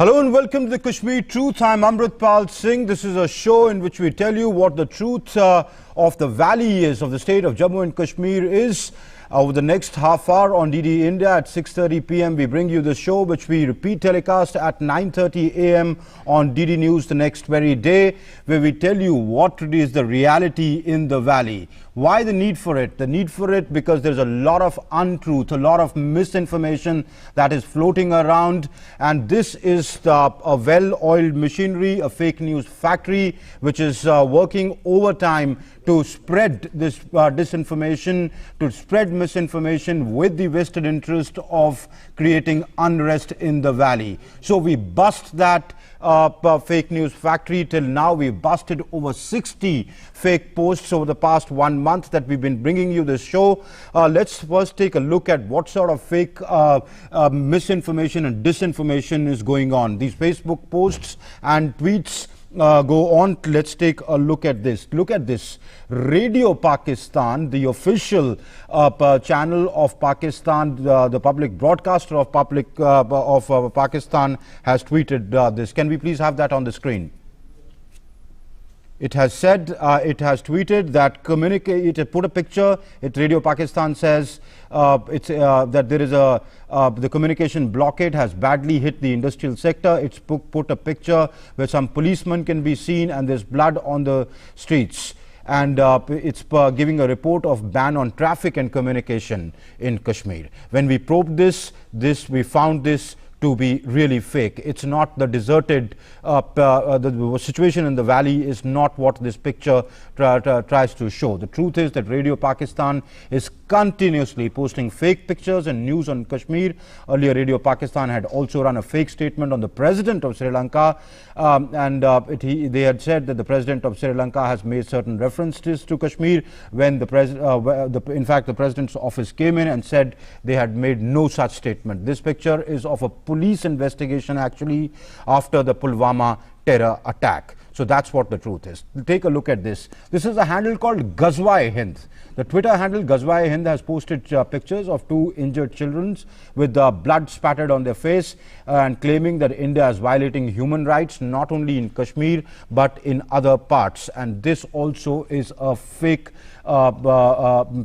Hello and welcome to the Kashmir Truth. I'm Amritpal Singh. This is a show in which we tell you what the truth of the valley is, of the state of Jammu and Kashmir is. Over the next half hour on DD India at 6:30 p.m. we bring you the show which we repeat telecast at 9:30 a.m. on DD News the next very day, where we tell you what is the reality in the valley. Why the need for it? The need for it because there's a lot of untruth, a lot of misinformation that is floating around, and this is a well-oiled machinery, a fake news factory which is working overtime to spread this disinformation, to spread misinformation with the vested interest of creating unrest in the valley. So we bust that fake news factory. Till now we've busted over 60 fake posts over the past 1 month that we've been bringing you this show. Let's first take a look at what sort of fake misinformation and disinformation is going on. These Facebook posts and tweets go on. Let's take a look at this. Look at this. Radio Pakistan, the official channel of Pakistan, the public broadcaster of Pakistan, has tweeted this. Can we please have that on the screen? It has said, it has tweeted that it put a picture. Radio Pakistan says that there is the communication blockade has badly hit the industrial sector. It's put a picture where some policemen can be seen and there's blood on the streets. And it's giving a report of ban on traffic and communication in Kashmir. When we probed we found this to be really fake. It's not the deserted, the situation in the valley is not what this picture tries to show. The truth is that Radio Pakistan is continuously posting fake pictures and news on Kashmir. Earlier, Radio Pakistan had also run a fake statement on the president of Sri Lanka, they had said that the president of Sri Lanka has made certain references to Kashmir when in fact the president's office came in and said they had made no such statement. This picture is of a police investigation actually after the Pulwama terror attack. So that's what the truth is. Take a look at this. This is a handle called Ghazwa-e-Hind. The Twitter handle Ghazwa-e-Hind has posted pictures of 2 injured children with blood spattered on their face and claiming that India is violating human rights not only in Kashmir but in other parts. And this also is a fake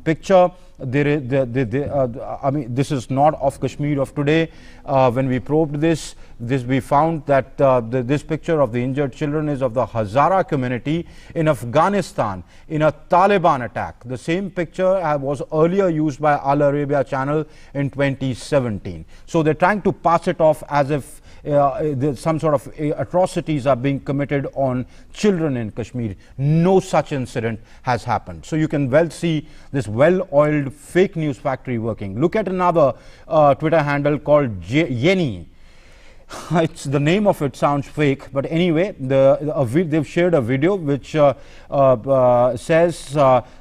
picture. I mean, this is not of Kashmir of today. When we probed this we found that this picture of the injured children is of the Hazara community in Afghanistan in a Taliban attack. The same picture was earlier used by Al Arabia channel in 2017. So they're trying to pass it off as if some sort of atrocities are being committed on children in Kashmir. No such incident has happened. So you can well see this well-oiled fake news factory working. Look at another Twitter handle called Yeni. It's the name of it sounds fake, but anyway, they've shared a video which says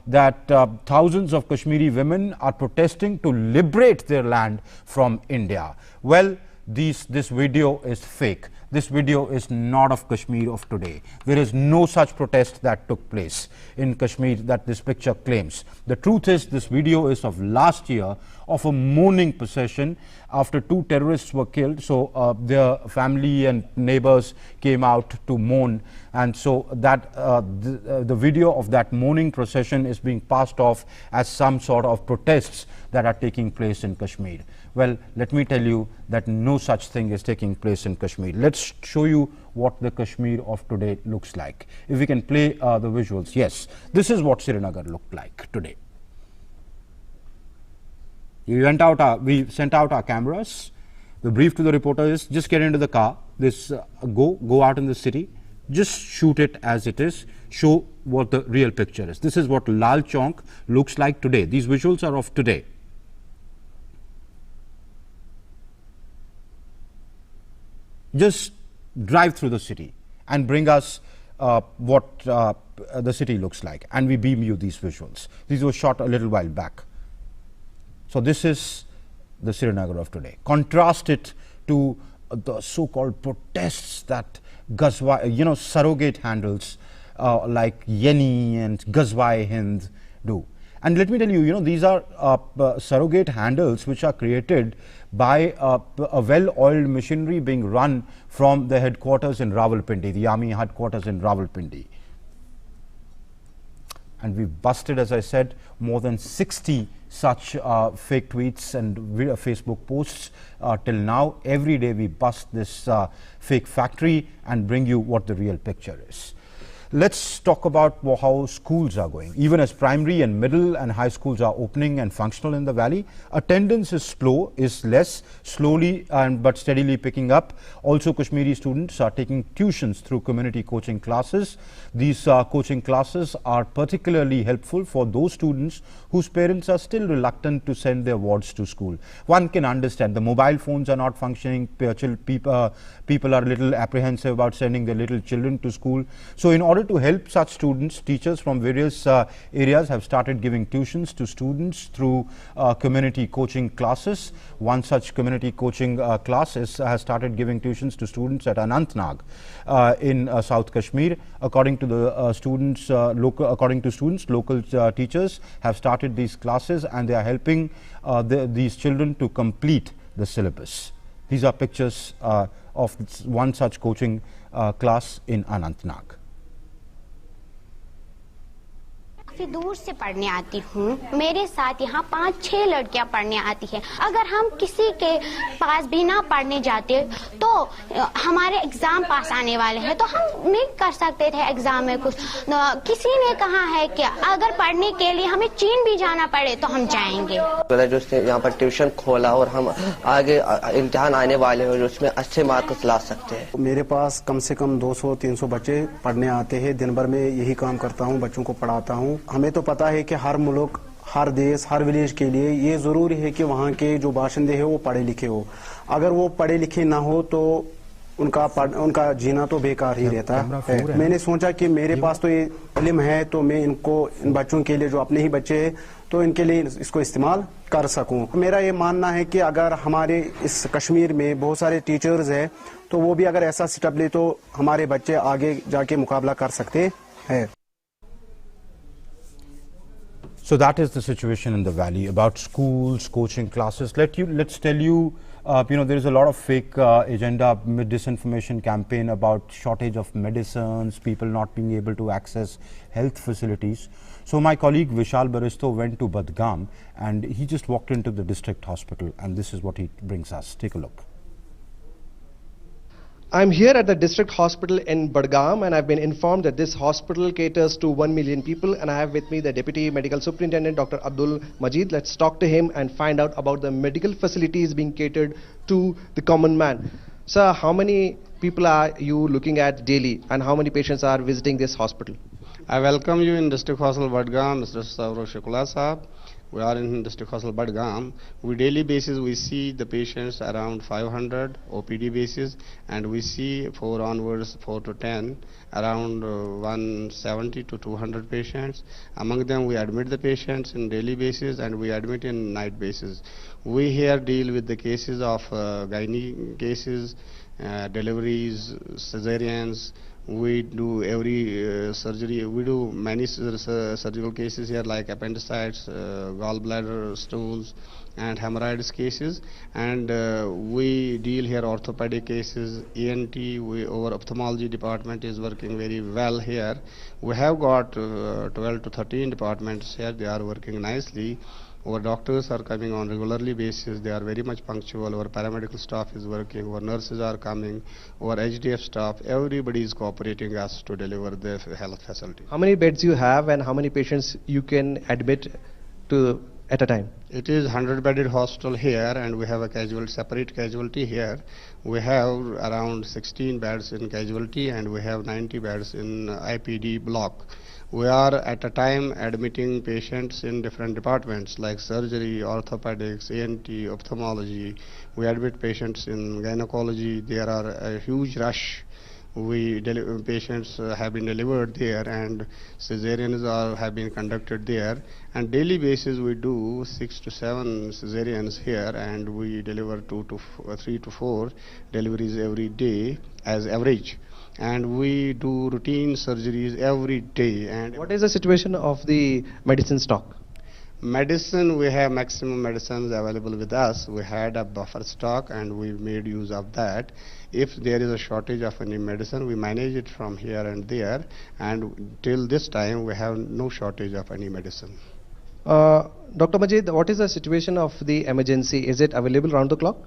that thousands of Kashmiri women are protesting to liberate their land from India. Well, this video is fake. This video is not of Kashmir of today. There is no such protest that took place in Kashmir that this picture claims. The truth is this video is of last year, of a mourning procession after 2 terrorists were killed. So their family and neighbors came out to mourn, and so that the video of that mourning procession is being passed off as some sort of protests that are taking place in Kashmir. Well, let me tell you that no such thing is taking place in Kashmir. Let's show you what the Kashmir of today looks like. If we can play the visuals. Yes, this is what Srinagar looked like today. We sent out our cameras. The brief to the reporter is just get into the car. Go out in the city. Just shoot it as it is. Show what the real picture is. This is what Lal Chowk looks like today. These visuals are of today. Just drive through the city and bring us what the city looks like, and we beam you these visuals. These were shot a little while back. So this is the Srinagar of today. Contrast it to the so-called protests that Ghazwa, surrogate handles like Yeni and Ghazwa-e-Hind do. And let me tell you, these are surrogate handles which are created by a well-oiled machinery being run from the headquarters in Rawalpindi, the army headquarters in Rawalpindi. And we've busted, as I said, more than 60 such fake tweets and Facebook posts till now. Every day we bust this fake factory and bring you what the real picture is. Let's talk about how schools are going. Even as primary and middle and high schools are opening and functional in the valley, attendance is slowly but steadily picking up. Also, Kashmiri students are taking tuitions through community coaching classes. These coaching classes are particularly helpful for those students whose parents are still reluctant to send their wards to school. One can understand the mobile phones are not functioning. People are a little apprehensive about sending their little children to school. So in order to help such students, teachers from various areas have started giving tuitions to students through community coaching classes. One such community coaching class has started giving tuitions to students at Anantnag in South Kashmir. According to the students, local teachers have started these classes, and they are helping these children to complete the syllabus. These are pictures of one such coaching class in Anantnag. काफी दूर से पढ़ने आती हूँ। मेरे साथ यहाँ 5-6 लड़कियाँ पढ़ने आती हैं। अगर हम किसी के पास भी ना पढ़ने जाते तो हमारे एग्जाम पास आने वाले हैं, तो हम नहीं कर सकते थे एग्जाम में कुछ। किसी ने कहा है कि अगर पढ़ने के लिए हमें चीन भी जाना पड़े तो हम जाएंगे। मैंने जो यहाँ पर ट्यूशन खोला और हम आगे इम्तिहान आने वाले हैं जो उसमें अच्छे मार्क्स ला सकते हैं। मेरे पास कम से कम 200-300 बच्चे पढ़ने आते हैं। दिन भर में यही काम करता हूँ, बच्चों को पढ़ाता हूँ। हमें तो पता है कि हर मुल्क, हर देश, हर विलेज के लिए ये जरूरी है कि वहाँ के जो बाशिंदे हैं वो पढ़े लिखे हो। अगर वो पढ़े लिखे ना हो तो उनका जीना तो बेकार ही रहता है। मैंने सोचा कि मेरे पास तो ये इल्म है, तो मैं इन बच्चों के लिए, जो अपने ही बच्चे हैं, तो इनके लिए इसको इस्तेमाल कर सकूं। मेरा ये मानना है कि अगर हमारे इस कश्मीर में बहुत सारे टीचर्स हैं तो वो भी अगर ऐसा सेटअप ले तो हमारे बच्चे आगे जाके मुकाबला कर सकते हैं। So that is the situation in the valley about schools, coaching classes. Let's tell you, there is a lot of fake agenda, disinformation campaign about shortage of medicines, people not being able to access health facilities. So my colleague Vishal Baristo went to Badgam and he just walked into the district hospital, and this is what he brings us. Take a look. I'm here at the district hospital in Badgam, and I've been informed that this hospital caters to 1 million people, and I have with me the Deputy Medical Superintendent, Dr. Abdul Majid. Let's talk to him and find out about the medical facilities being catered to the common man. Sir, how many people are you looking at daily, and how many patients are visiting this hospital? I welcome you in District Hospital Badgam, Mr. Sauro Shukla Sahab. We are in District Hospital Badgam. We daily basis we see the patients around 500 OPD basis, and we see 4 onwards 4 to 10 around 170 to 200 patients. Among them we admit the patients in daily basis and we admit in night basis. We here deal with the cases of gynae cases, deliveries, cesareans. We do every surgery. We do many surgical cases here like appendicitis, gallbladder stools and hemorrhoids cases, and we deal here orthopedic cases, ENT. Our ophthalmology department is working very well here. We have got 12 to 13 departments here. They are working nicely. Our doctors are coming on regularly basis. They are very much punctual. Our paramedical staff is working. Our nurses are coming. Our HDF staff, everybody is cooperating us to deliver the health facility. How many beds you have and how many patients you can admit to at a time? It is 100-bedded hospital here, and we have a separate casualty here. We have around 16 beds in casualty and we have 90 beds in IPD block. We are at a time admitting patients in different departments like surgery, orthopedics, ENT, ophthalmology. We admit patients in gynecology. There are a huge rush. Patients have been delivered there, and cesareans have been conducted there. And daily basis we do 6 to 7 cesareans here, and we deliver 3 to 4 deliveries every day as average. And we do routine surgeries every day. And what is the situation of the medicine stock? Medicine, we have maximum medicines available with us. We had a buffer stock and we made use of that. If there is a shortage of any medicine, we manage it from here and there, and till this time we have no shortage of any medicine. Dr. Majid, what is the situation of the emergency? Is it available round the clock?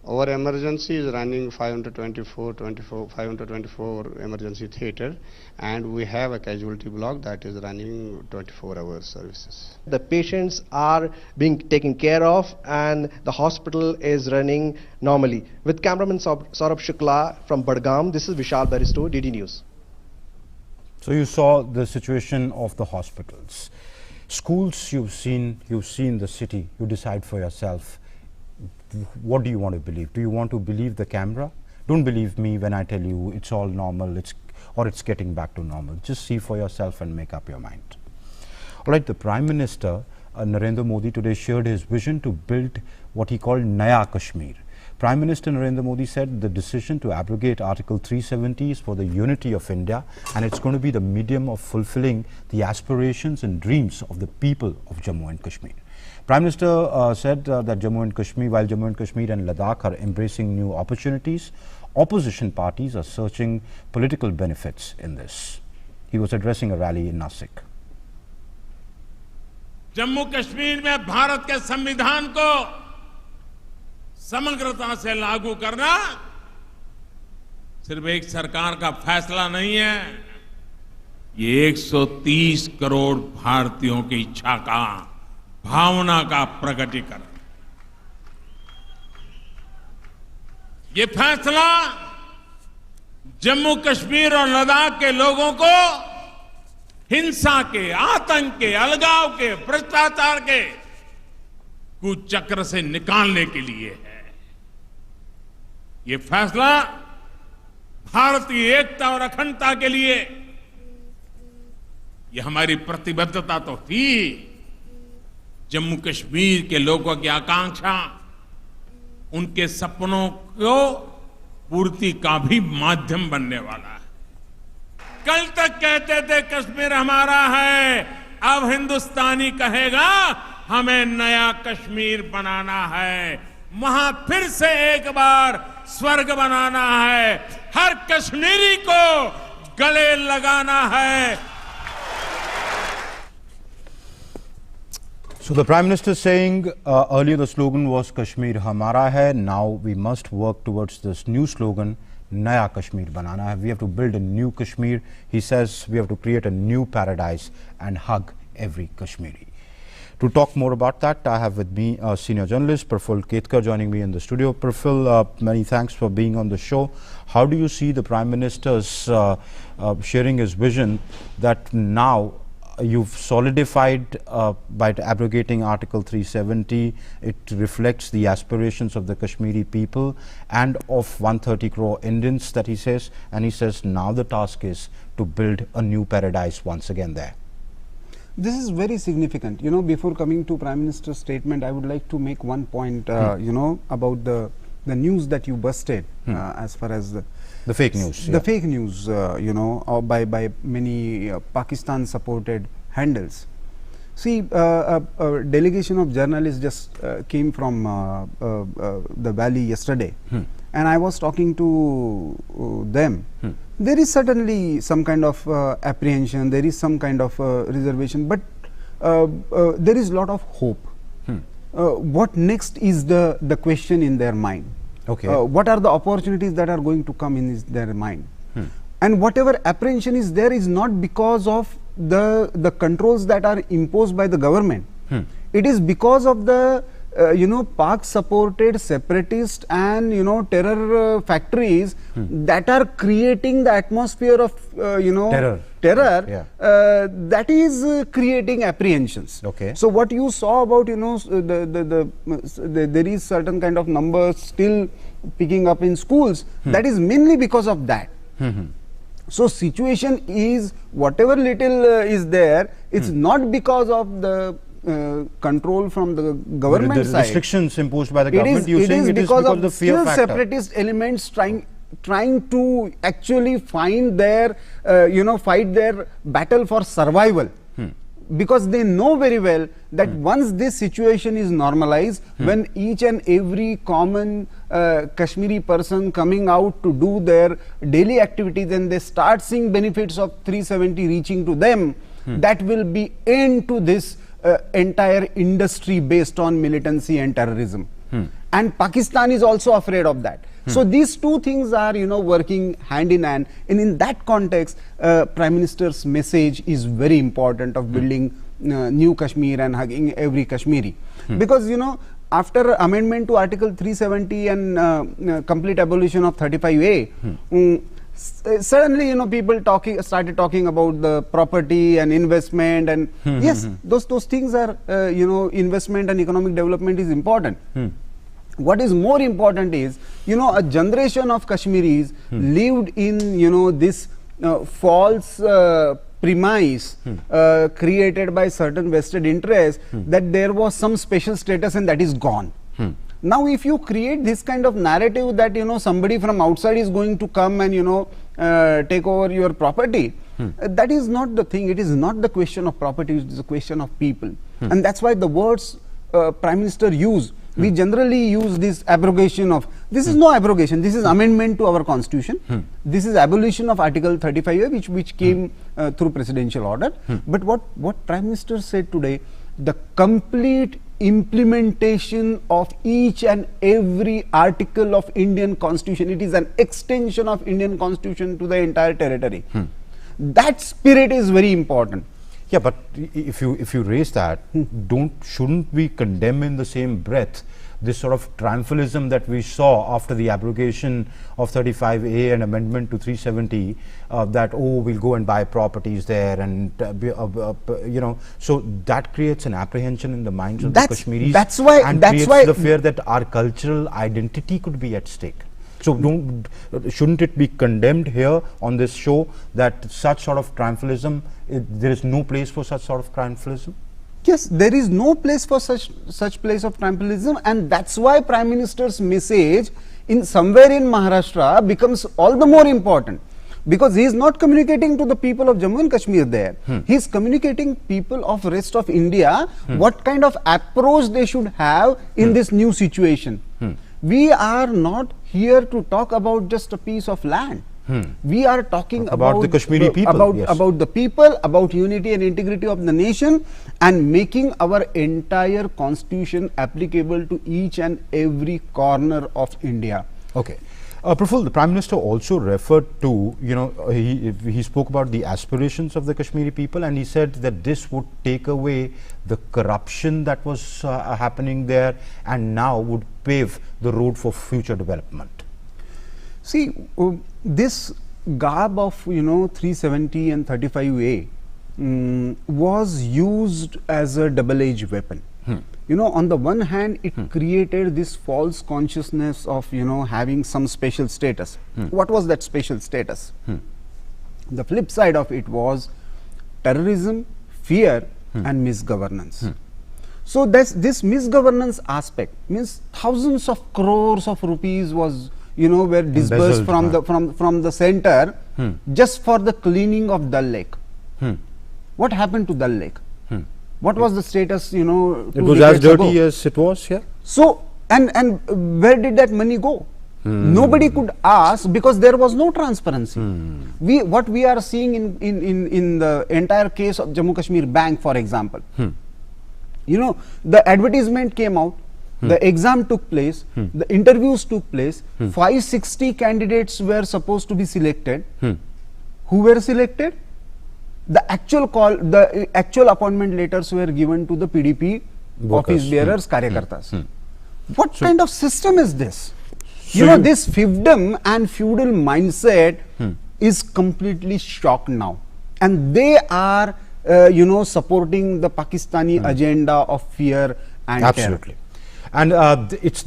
Our emergency is running 524 emergency theater, and we have a casualty block that is running 24-hour services. The patients are being taken care of and the hospital is running normally. With cameraman Saurabh Shukla from Badgam, this is Vishal Baristo, DD News. So you saw the situation of the hospitals. Schools, you've seen the city, you decide for yourself. What do you want to believe? Do you want to believe the camera? Don't believe me when I tell you it's all normal, it's getting back to normal. Just see for yourself and make up your mind. All right, the Prime Minister Narendra Modi today shared his vision to build what he called Naya Kashmir. Prime Minister Narendra Modi said the decision to abrogate Article 370 is for the unity of India, and it's going to be the medium of fulfilling the aspirations and dreams of the people of Jammu and Kashmir. Prime Minister said that while Jammu and Kashmir and Ladakh are embracing new opportunities, opposition parties are searching political benefits in this. He was addressing a rally in Nasik. Jammu Kashmir में भारत के संविधान को समग्रता से लागू करना सिर्फ एक सरकार का फैसला नहीं है, ये 130 करोड़ भारतीयों की इच्छा का, भावना का प्रकटीकरण। ये फैसला जम्मू कश्मीर और लद्दाख के लोगों को हिंसा के, आतंक के, अलगाव के, भ्रष्टाचार के कुचक्र से निकालने के लिए है। ये फैसला भारतीय एकता और अखंडता के लिए, ये हमारी प्रतिबद्धता तो थी, जम्मू कश्मीर के लोगों की आकांक्षा, उनके सपनों को पूर्ति का भी माध्यम बनने वाला है। कल तक कहते थे कश्मीर हमारा है, अब हिंदुस्तानी कहेगा हमें नया कश्मीर बनाना है, वहां फिर से एक बार स्वर्ग बनाना है, हर कश्मीरी को गले लगाना है। So the Prime Minister saying earlier the slogan was Kashmir Hamara Hai. Now we must work towards this new slogan, Naya Kashmir Banana Hai. We have to build a new Kashmir. He says we have to create a new paradise and hug every Kashmiri. To talk more about that, I have with me senior journalist Praful Ketkar joining me in the studio. Praful, many thanks for being on the show. How do you see the Prime Minister's sharing his vision that now you've solidified by abrogating Article 370, it reflects the aspirations of the Kashmiri people and of 130 crore Indians that he says, and he says now the task is to build a new paradise once again there. This is very significant. You know, before coming to Prime Minister's statement, I would like to make one point, you know, about the news that you busted as far as the fake news. The fake news, you know, by many Pakistan-supported handles. See, a delegation of journalists just came from the valley yesterday, and I was talking to them. There is certainly some kind of apprehension, there is some kind of reservation, but there is a lot of hope. What next is the question in their mind. Okay. What are the opportunities that are going to come in their mind? And whatever apprehension is there is not because of the controls that are imposed by the government. It is because of the you know, Pak-supported separatist and you know terror factories that are creating the atmosphere of you know terror Yeah. that is creating apprehensions. Okay. So what you saw about, you know, there is certain kind of numbers still picking up in schools, that is mainly because of that. So situation is whatever little is there, it's not because of the control from the government the side. Restrictions imposed by the government, you saying it is because of the fear still factor. separatist elements trying to actually find their you know, fight their battle for survival because they know very well that once this situation is normalized, when each and every common Kashmiri person coming out to do their daily activities and they start seeing benefits of 370 reaching to them, that will be end to this entire industry based on militancy and terrorism. And Pakistan is also afraid of that. So these two things are, working hand in hand, and in that context, Prime Minister's message is very important of building new Kashmir and hugging every Kashmiri. Because, after amendment to Article 370 and complete abolition of 35A, suddenly, people started talking about the property and investment, and yes, those things are, investment and economic development is important. What is more important is, a generation of Kashmiris lived in, this false premise created by certain vested interests that there was some special status and that is gone. Now, if you create this kind of narrative that, somebody from outside is going to come and, take over your property, that is not the thing. It is not the question of property, it is a question of people. And that's why the words Prime Minister used, we generally use this abrogation of, this is no abrogation, this is amendment to our constitution. This is abolition of Article 35A which came through presidential order. But what Prime Minister said today, the complete implementation of each and every article of Indian constitution, it is an extension of Indian constitution to the entire territory. That spirit is very important. Yeah, but if you raise that, shouldn't we condemn in the same breath this sort of triumphalism that we saw after the abrogation of 35A and amendment to 370, that we'll go and buy properties there, and so that creates an apprehension in the minds of the Kashmiris. That's why the fear that our cultural identity could be at stake. So shouldn't it be condemned here on this show that such sort of triumphalism, there is no place for such sort of triumphalism? Yes, there is no place for such place of triumphalism, and that's why Prime Minister's message in somewhere in Maharashtra becomes all the more important, because he is not communicating to the people of Jammu and Kashmir there. He is communicating people of rest of India what kind of approach they should have in this new situation. We are not here to talk about just a piece of land. We are talking about the Kashmiri people, about the people, about unity and integrity of the nation, and making our entire constitution applicable to each and every corner of India. Okay. Praful, the Prime Minister also referred to, he spoke about the aspirations of the Kashmiri people, and he said that this would take away the corruption that was happening there and now would pave the road for future development. See, this garb of 370 and 35A was used as a double-edged weapon. On the one hand, it created this false consciousness of having some special status. What was that special status? The flip side of it was terrorism, fear and misgovernance. So this misgovernance aspect means thousands of crores of rupees was were disbursed from the center just for the cleaning of Dal Lake. What happened to Dal Lake? What was the status, It was as dirty as it was, yeah. So, and where did that money go? Nobody could ask, because there was no transparency. What we are seeing in the entire case of Jammu Kashmir Bank, for example, the advertisement came out, the exam took place, the interviews took place, 560 candidates were supposed to be selected. Who were selected? The actual appointment letters were given to the PDP office bearers, karyakartas. What kind of system is this? This fiefdom and feudal mindset is completely shocked now, and they are supporting the Pakistani agenda of fear and absolutely terror. And it's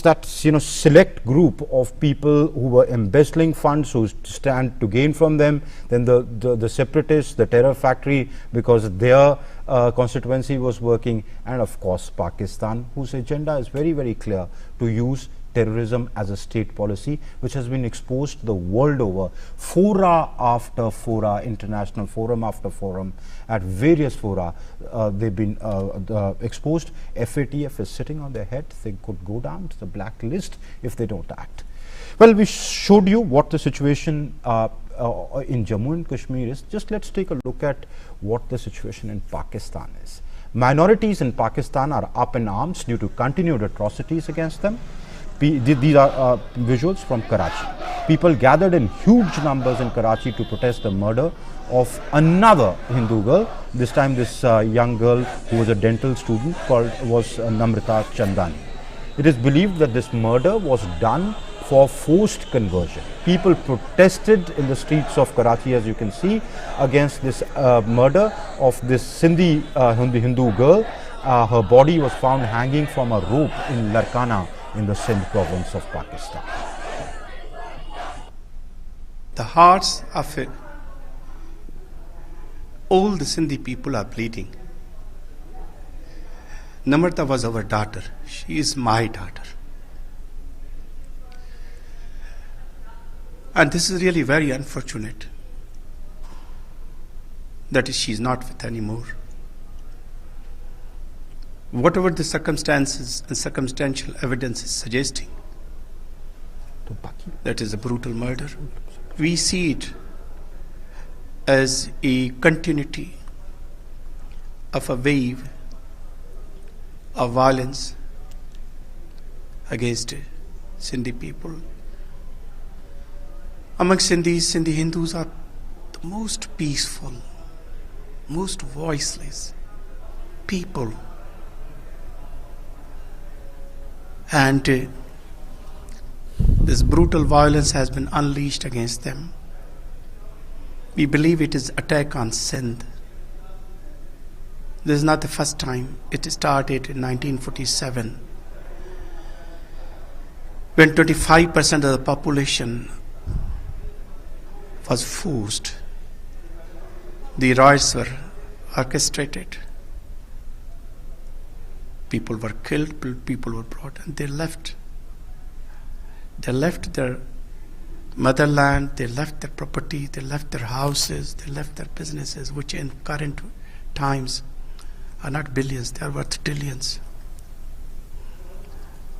that select group of people who were embezzling funds, who stand to gain from them, then the separatists, the terror factory, because their constituency was working, and of course Pakistan, whose agenda is very, very clear, to use terrorism as a state policy, which has been exposed the world over, fora after fora, international forum after forum, at various fora, they've been exposed. FATF is sitting on their head. They could go down to the blacklist if they don't act. Well, we showed you what the situation in Jammu and Kashmir is. Just let's take a look at what the situation in Pakistan is. Minorities in Pakistan are up in arms due to continued atrocities against them. These are visuals from Karachi. People gathered in huge numbers in Karachi to protest the murder of another Hindu girl. This time this young girl who was a dental student was Namrata Chandani. It is believed that this murder was done for forced conversion. People protested in the streets of Karachi, as you can see, against this murder of this Sindhi Hindu girl. Her body was found hanging from a rope in Larkana in the Sindh province of Pakistan. The hearts of all the Sindhi people are bleeding. Namrata was our daughter. She is my daughter. And this is really very unfortunate that she is not with anymore. Whatever the circumstances and circumstantial evidence is suggesting, that is a brutal murder, we see it as a continuity of a wave of violence against Sindhi people. Among Sindhis, Sindhi Hindus are the most peaceful, most voiceless people. And this brutal violence has been unleashed against them. We believe it is attack on Sindh. This is not the first time. It started in 1947 when 25% of the population was forced. The riots were orchestrated. People were killed, people were brought, and they left. They left their motherland, they left their property, they left their houses, they left their businesses, which in current times are not billions, they are worth trillions.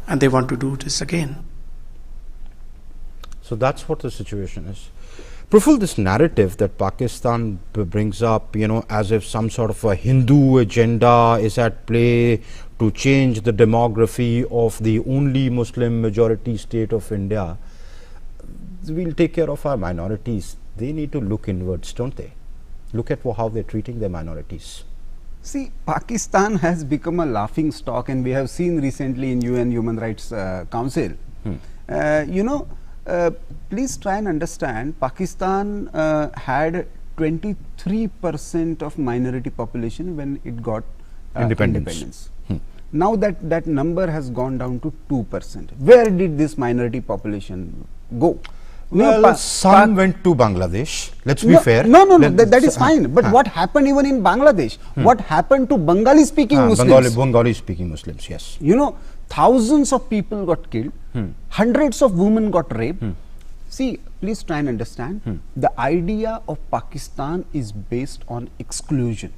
And they want to do this again. So that's what the situation is. Praful, this narrative that Pakistan brings up, as if some sort of a Hindu agenda is at play to change the demography of the only Muslim majority state of India, we'll take care of our minorities. They need to look inwards, don't they? Look at how they're treating their minorities. See, Pakistan has become a laughing stock, and we have seen recently in UN Human Rights Council. Please try and understand, Pakistan had 23% of minority population when it got independence. Now that number has gone down to 2%. Where did this minority population go? Well, some went to Bangladesh. Let's be fair. No, that is fine. But what happened even in Bangladesh? What happened to Bengali-speaking Muslims? Bengali-speaking Muslims, yes. Thousands of people got killed. Hundreds of women got raped. See, please try and understand. The idea of Pakistan is based on exclusion.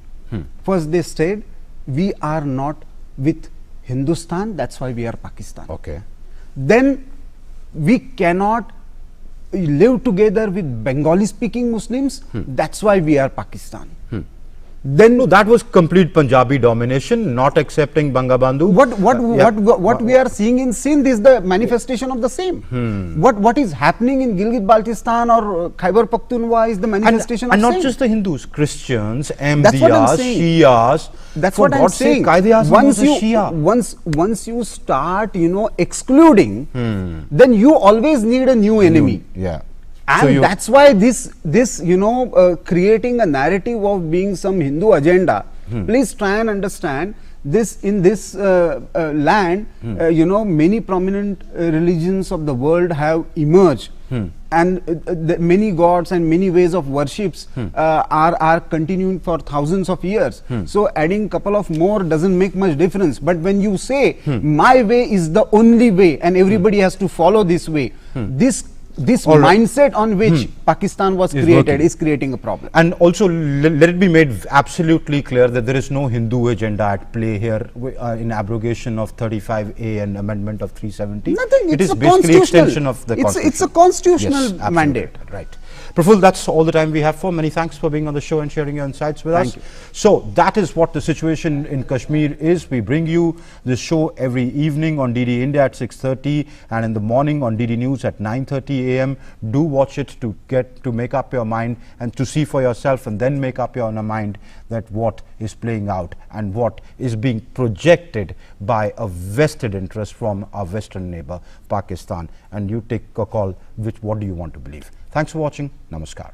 First they said, we are not with Hindustan, that's why we are Pakistan. Okay. Then we cannot live together with Bengali speaking Muslims, that's why we are Pakistan. Then no, that was complete Punjabi domination, not accepting Bangabandhu. What we are seeing in Sindh is the manifestation of the same. What is happening in Gilgit-Baltistan or Khyber Pakhtunkhwa is the manifestation of the same. And not just the Hindus, Christians, Ahmadiyas, Shias. That's what I'm saying. Once you start, excluding, then you always need a new enemy. And so that's why this creating a narrative of being some Hindu agenda, please try and understand, this in this land, you know, many prominent religions of the world have emerged, and many gods and many ways of worships are continuing for thousands of years. So adding couple of more doesn't make much difference. But when you say my way is the only way and everybody has to follow this way, this mindset on which Pakistan was created is creating a problem. And also let it be made absolutely clear that there is no Hindu agenda at play here in abrogation of 35A and amendment of 370. Nothing. It It's is a basically extension of the Constitution. It's a constitutional Yes, absolutely. mandate. Right. Praful, that's all the time we have for. Many thanks for being on the show and sharing your insights with us. Thank you. So that is what the situation in Kashmir is. We bring you this show every evening on DD India at 6:30 and in the morning on DD News at 9:30 a.m. Do watch it to make up your mind and to see for yourself, and then make up your own mind that what is playing out and what is being projected by a vested interest from our western neighbor Pakistan. And you take a call, what do you want to believe? Thanks for watching. Namaskar.